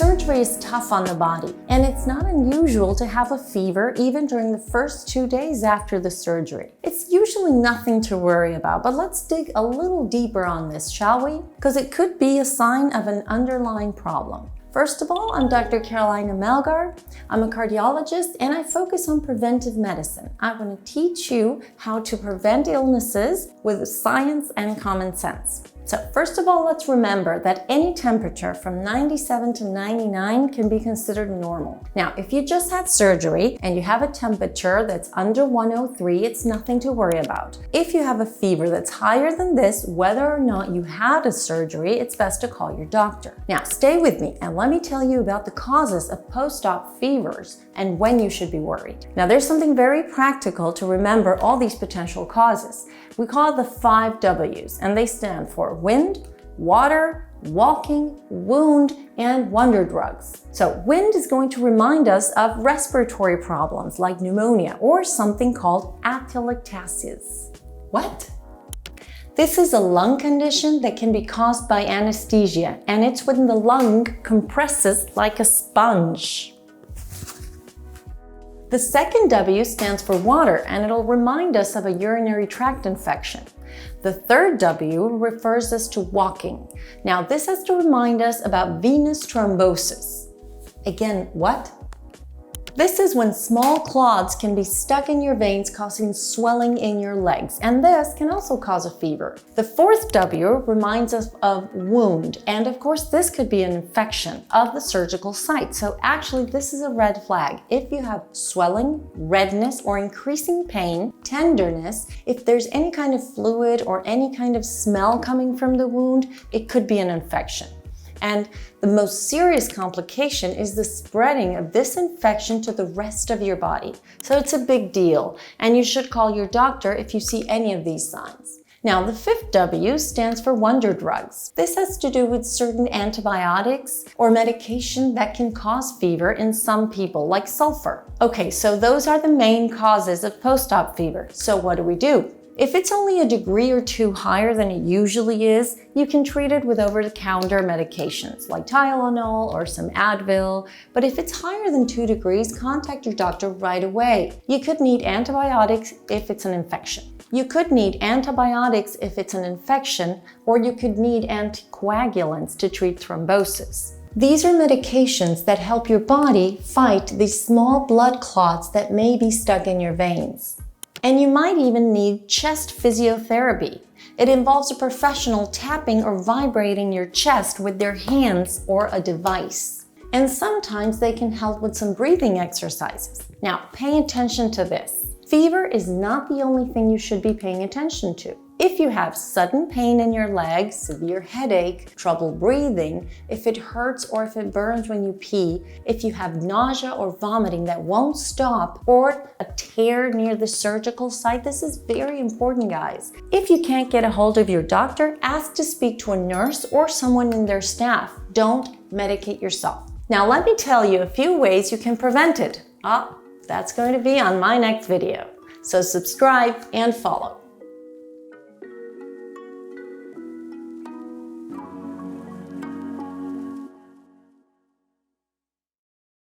Surgery is tough on the body, and it's not unusual to have a fever even during the first 2 days after the surgery. It's usually nothing to worry about, but let's dig a little deeper on this, shall we? Because it could be a sign of an underlying problem. First of all, I'm Dr. Carolina Melgar. I'm a cardiologist and I focus on preventive medicine. I want to teach you how to prevent illnesses with science and common sense. So first of all, let's remember that any temperature from 97 to 99 can be considered normal. Now, if you just had surgery and you have a temperature that's under 103, it's nothing to worry about. If you have a fever that's higher than this, whether or not you had a surgery, it's best to call your doctor. Now, stay with me and let me tell you about the causes of post-op fevers and when you should be worried. Now, there's something very practical to remember all these potential causes. We call it the 5 W's, and they stand for wind, water, walking, wound, and wonder drugs. So wind is going to remind us of respiratory problems like pneumonia or something called atelectasis. What? This is a lung condition that can be caused by anesthesia, and it's when the lung compresses like a sponge. The second W stands for water, and it'll remind us of a urinary tract infection. The third W refers us to walking. Now, this has to remind us about venous thrombosis. Again, what? This is when small clots can be stuck in your veins, causing swelling in your legs, and this can also cause a fever. The fourth W reminds us of wound, and of course this could be an infection of the surgical site. So actually this is a red flag. If you have swelling, redness, or increasing pain, tenderness, if there's any kind of fluid or any kind of smell coming from the wound, it could be an infection. And the most serious complication is the spreading of this infection to the rest of your body. So it's a big deal, and you should call your doctor if you see any of these signs. Now, the fifth W stands for wonder drugs. This has to do with certain antibiotics or medication that can cause fever in some people, like sulfur. Okay, so those are the main causes of post-op fever. So what do? If it's only a degree or two higher than it usually is, you can treat it with over-the-counter medications like Tylenol or some Advil. But if it's higher than 2 degrees, contact your doctor right away. You could need antibiotics if it's an infection. You could need antibiotics if it's an infection, or you could need anticoagulants to treat thrombosis. These are medications that help your body fight these small blood clots that may be stuck in your veins. And you might even need chest physiotherapy. It involves a professional tapping or vibrating your chest with their hands or a device. And sometimes they can help with some breathing exercises. Now, pay attention to this. Fever is not the only thing you should be paying attention to. If you have sudden pain in your legs, severe headache, trouble breathing, if it hurts or if it burns when you pee, if you have nausea or vomiting that won't stop, or a tear near the surgical site, this is very important, guys. If you can't get a hold of your doctor, ask to speak to a nurse or someone in their staff. Don't medicate yourself. Now, let me tell you a few ways you can prevent it. That's going to be on my next video. So subscribe and follow.